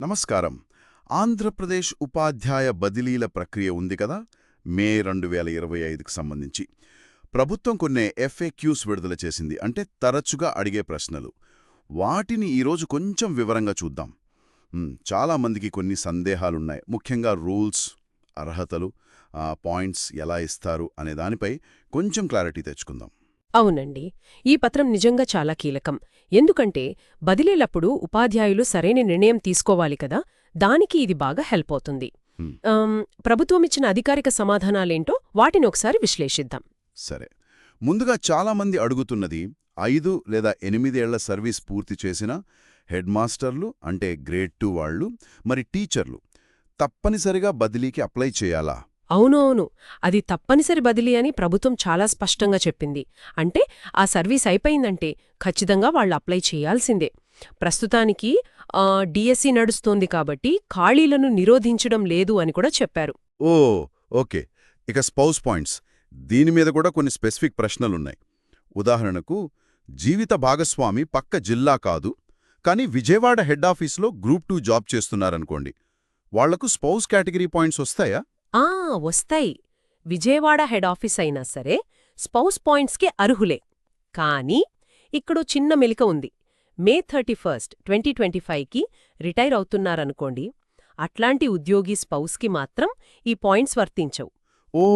నమస్కారం. ఆంధ్రప్రదేశ్ ఉపాధ్యాయ బదిలీల ప్రక్రియ ఉంది కదా, మే 2025కి సంబంధించి ప్రభుత్వం కొన్ని FAQs విడుదల చేసింది. అంటే తరచుగా అడిగే ప్రశ్నలు. వాటిని ఈరోజు కొంచెం వివరంగా చూద్దాం. చాలా మందికి కొన్ని సందేహాలున్నాయి. ముఖ్యంగా రూల్స్, అర్హతలు, పాయింట్స్ ఎలా ఇస్తారు అనే దానిపై కొంచెం క్లారిటీ తెచ్చుకుందాం. అవునండి. ఈ పత్రం నిజంగా చాలా కీలకం. ఎందుకంటే బదిలీలప్పుడు ఉపాధ్యాయులు సరైన నిర్ణయం తీసుకోవాలి కదా, దానికి ఇది బాగా హెల్ప్ అవుతుంది. ప్రభుత్వమిచ్చిన అధికారిక సమాధానాలేంటో వాటిని ఒకసారి విశ్లేషిద్దాం. సరే, ముందుగా చాలామంది అడుగుతున్నది 5 లేదా 8 ఏళ్ల సర్వీస్ పూర్తి చేసిన హెడ్ మాస్టర్లు, అంటే గ్రేడ్ 2 వాళ్ళు, మరి టీచర్లు తప్పనిసరిగా బదిలీకి అప్లై చేయాలా? అవునవును, అది తప్పనిసరి బదిలీ అని ప్రభుత్వం చాలా స్పష్టంగా చెప్పింది. అంటే ఆ సర్వీస్ అయిపోయిందంటే ఖచ్చితంగా వాళ్ళు అప్లై చేయాల్సిందే. ప్రస్తుతానికి డిఎస్సి నడుస్తోంది కాబట్టి ఖాళీలను నిరోధించడం లేదు అని కూడా చెప్పారు. ఓ, ఓకే. ఇక స్పౌస్ పాయింట్స్, దీని మీద కూడా కొన్ని స్పెసిఫిక్ ప్రశ్నలున్నాయి. ఉదాహరణకు, జీవిత భాగస్వామి పక్క జిల్లా కాదు, కానీ విజయవాడ హెడ్ ఆఫీసులో గ్రూప్ 2 జాబ్ చేస్తున్నారనుకోండి, వాళ్లకు స్పౌస్ కేటగిరీ పాయింట్స్ వస్తాయా? వస్తాయి. విజయవాడ హెడ్ ఆఫీస్ అయినా సరే స్పౌస్ పాయింట్స్కి అర్హులే. కానీ ఇక్కడో చిన్న మెలిక ఉంది. మే 31, 2025కి రిటైర్ అవుతున్నారనుకోండి, అట్లాంటి ఉద్యోగి స్పౌస్కి మాత్రం ఈ పాయింట్స్ వర్తించవు. ఓ,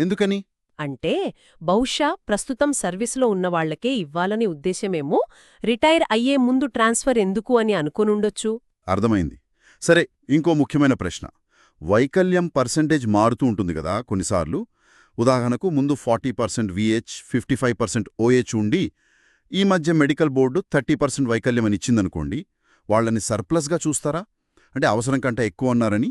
ఎందుకని? అంటే బహుశా ప్రస్తుతం సర్వీసులో ఉన్నవాళ్లకే ఇవ్వాలని ఉద్దేశమేమో, రిటైర్ అయ్యే ముందు ట్రాన్స్ఫర్ ఎందుకు అని అనుకోనుండొచ్చు. అర్థమైంది. సరే, ఇంకో ముఖ్యమైన ప్రశ్న. వైకల్యం పర్సెంటేజ్ మారుతూ ఉంటుంది కదా కొన్నిసార్లు. ఉదాహరణకు, ముందు 40% VH, 55% OH ఉండి, ఈ మధ్య మెడికల్ బోర్డు 30% వైకల్యం అని ఇచ్చిందనుకోండి, వాళ్లని సర్ప్లస్గా చూస్తారా? అంటే అవసరం కంటే ఎక్కువ అన్నారని.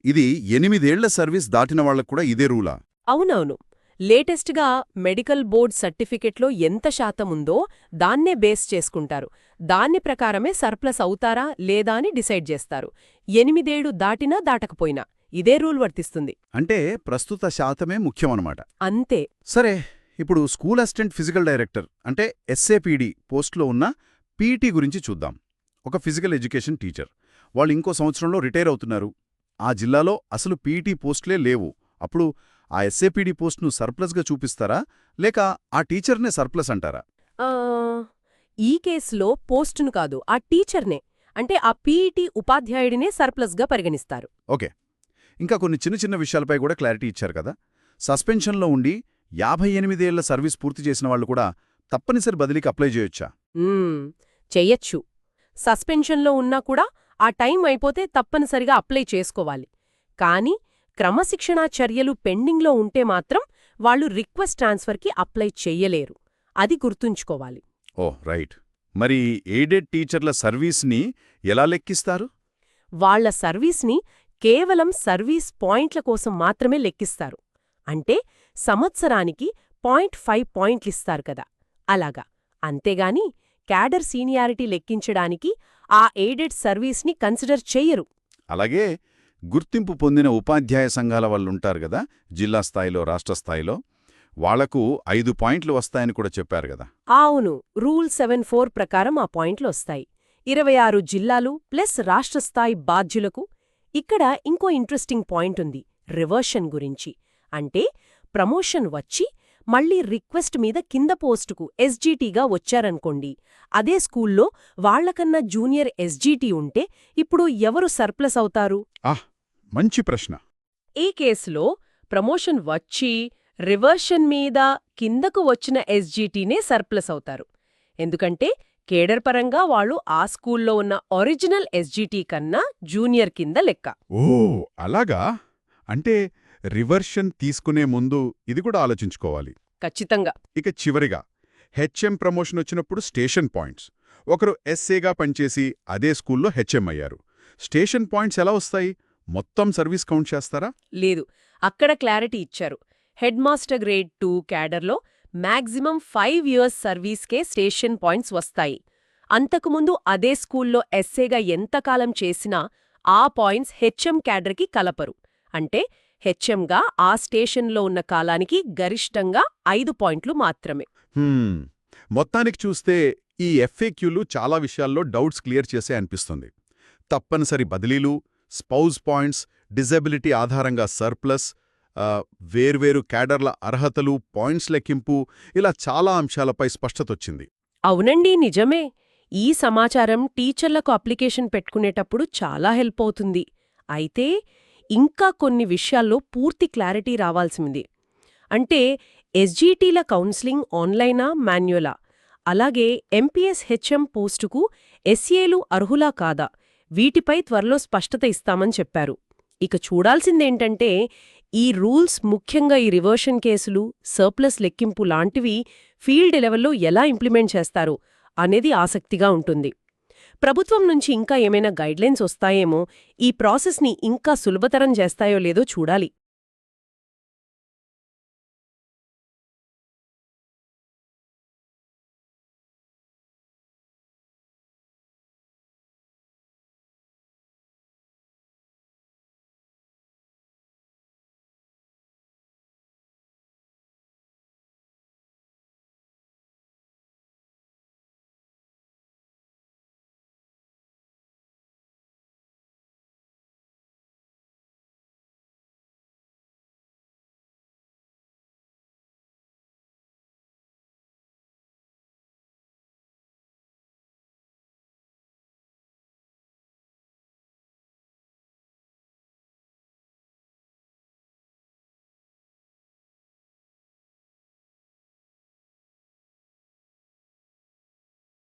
ఇది 8 ఏళ్ల సర్వీస్ దాటిన వాళ్లకు కూడా ఇదే రూలా? అవునవును. లేటెస్ట్గా మెడికల్ బోర్డ్ సర్టిఫికెట్లో ఎంత శాతం ఉందో దాన్నే బేస్ చేసుకుంటారు. దాని ప్రకారమే సర్ప్లస్ అవుతారా లేదా అని డిసైడ్ చేస్తారు. 8 ఏళ్లు దాటినా దాటకపోయినా ఇదే రూల్ వర్తిస్తుంది. అంటే ప్రస్తుత శాతమే ముఖ్యమన్నమాట. అంతే. సరే, ఇప్పుడు స్కూల్ అసిస్టెంట్ ఫిజికల్ డైరెక్టర్, అంటే SAPD పోస్టులో ఉన్న PT గురించి చూద్దాం. ఒక ఫిజికల్ ఎడ్యుకేషన్ టీచర్, వాళ్ళు ఇంకో సంవత్సరంలో రిటైర్ అవుతున్నారు. ఆ జిల్లాలో అసలు PT పోస్టులే లేవు. అప్పుడు ఆ SAPD పోస్ట్ను సర్ప్లస్గా చూపిస్తారా, లేక ఆ టీచర్నే సర్ప్లస్ అంటారా? ఈ కేసులో పోస్టును కాదు, ఆ టీచర్నే, అంటే ఆ PET ఉపాధ్యాయుడినే సర్ప్లస్గా పరిగణిస్తారు. ఓకే. ఇంకా కొన్ని చిన్న చిన్న విషయాలపై కూడా క్లారిటీ ఇచ్చారు కదా. సస్పెన్షన్లో ఉండి 58 ఏళ్ల సర్వీస్ పూర్తి చేసిన వాళ్ళు కూడా తప్పనిసరి బదిలీకి అప్లై చేయొచ్చా? చెయ్యొచ్చు. సస్పెన్షన్లో ఉన్నా కూడా ఆ టైం అయిపోతే తప్పనిసరిగా అప్లై చేసుకోవాలి. కానీ క్రమశిక్షణా చర్యలు పెండింగ్లో ఉంటే మాత్రం వాళ్ళు రిక్వెస్ట్ ట్రాన్స్ఫర్కి అప్లై చెయ్యలేరు. అది గుర్తుంచుకోవాలి. ఓ, రైట్. మరి ఎయిడెడ్ టీచర్ల సర్వీస్ని ఎలా లెక్కిస్తారు? వాళ్ల సర్వీస్ని కేవలం సర్వీస్ పాయింట్ల కోసం మాత్రమే లెక్కిస్తారు. అంటే సంవత్సరానికి 0.5 పాయింట్లిస్తారు కదా, అలాగా. అంతేగాని క్యాడర్ సీనియారిటీ లెక్కించడానికి ఆ ఎయిడెడ్ సర్వీస్ని కన్సిడర్ చెయ్యరు. అలాగే గుర్తింపు పొందిన ఉపాధ్యాయ సంఘాల వాళ్ళుంటారు గదా, జిల్లా స్థాయిలో, రాష్ట్ర స్థాయిలో, వాళ్లకు 5 పాయింట్లు వస్తాయని కూడా చెప్పారు గదా. అవును, రూల్ 74 ప్రకారం ఆ పాయింట్లు వస్తాయి. 26 జిల్లాలు ప్లస్ రాష్ట్రస్థాయి బాధ్యులకు. ఇక్కడ ఇంకో ఇంట్రెస్టింగ్ పాయింట్ ఉంది, రివర్షన్ గురించి. అంటే ప్రమోషన్ వచ్చి మళ్లీ రిక్వెస్ట్ మీద కింద పోస్టుకు SGTగా వచ్చారనుకోండి, అదే స్కూల్లో వాళ్లకన్నా జూనియర్ SGT ఉంటే ఇప్పుడు ఎవరు సర్ప్లస్ అవుతారు? మంచి ప్రశ్న. ఈ కేసులో ప్రమోషన్ వచ్చి రివర్షన్ మీద కిందకు వచ్చిన SGTనే సర్ప్లస్ అవుతారు. ఎందుకంటే కేడర్ పరంగా వాళ్ళు ఆ స్కూల్లో ఉన్న ఒరిజినల్ SGT కన్నా జూనియర్ కింద లెక్క. ఓ, అలాగా. అంటే రివర్షన్ తీసుకునే ముందు ఇది కూడా ఆలోచించుకోవాలి. ఖచ్చితంగా. ఇక చివరిగా, HM ప్రమోషన్ వచ్చినప్పుడు స్టేషన్ పాయింట్స్. ఒకరు SAగా పనిచేసి అదే స్కూల్లో HM అయ్యారు. స్టేషన్ పాయింట్స్ ఎలా వస్తాయి? మొత్తం సర్వీస్ కౌంట్ చేస్తారా? లేదు, అక్కడ క్లారిటీ ఇచ్చారు. హెడ్ మాస్టర్ గ్రేడ్ 2 క్యాడర్లో మ్యాక్సిమం 5 ఇయర్స్ సర్వీస్కే స్టేషన్ పాయింట్స్ వస్తాయి. అంతకుముందు అదే స్కూల్లో SAగా ఎంతకాలం చేసినా ఆ పాయింట్స్ HM క్యాడర్కి కలపరు. అంటే HMగా ఆ స్టేషన్లో ఉన్న కాలానికి గరిష్టంగా 5 పాయింట్లు మాత్రమే. మొత్తానికి చూస్తే ఈ FAQలు చాలా విషయాల్లో డౌట్స్ క్లియర్ చేసే అనిపిస్తుంది. తప్పనిసరి బదిలీలు, స్పౌజ్ పాయింట్స్, డిజబిలిటీ ఆధారంగా సర్ప్లస్, వేర్వేరు క్యాడర్ల అర్హతలు, పాయింట్స్ లెక్కింపు, ఇలా చాలా అంశాలపై స్పష్టతొచ్చింది. అవునండి, నిజమే. ఈ సమాచారం టీచర్లకు అప్లికేషన్ పెట్టుకునేటప్పుడు చాలా హెల్ప్ అవుతుంది. అయితే ఇంకా కొన్ని విషయాల్లో పూర్తి క్లారిటీ రావాల్సింది. అంటే ఎస్జీటీల కౌన్సిలింగ్ ఆన్లైనా, మాన్యువలా? అలాగే ఎంపీఎస్ హెచ్ఎం పోస్టుకు ఎస్ఏలు అర్హులా కాదా? వీటిపై త్వరలో స్పష్టత ఇస్తామని చెప్పారు. ఇక చూడాల్సిందేంటంటే ఈ రూల్స్, ముఖ్యంగా ఈ రివర్షన్ కేసులు, సర్ప్లస్ లెక్కింపు లాంటివి ఫీల్డ్ లెవెల్లో ఎలా ఇంప్లిమెంట్ చేస్తారు అనేది ఆసక్తిగా ఉంటుంది. ప్రభుత్వం నుంచి ఇంకా ఏమైనా గైడ్లైన్స్ వస్తాయేమో, ఈ ప్రాసెస్ని ఇంకా సులభతరం చేస్తాయో లేదో చూడాలి.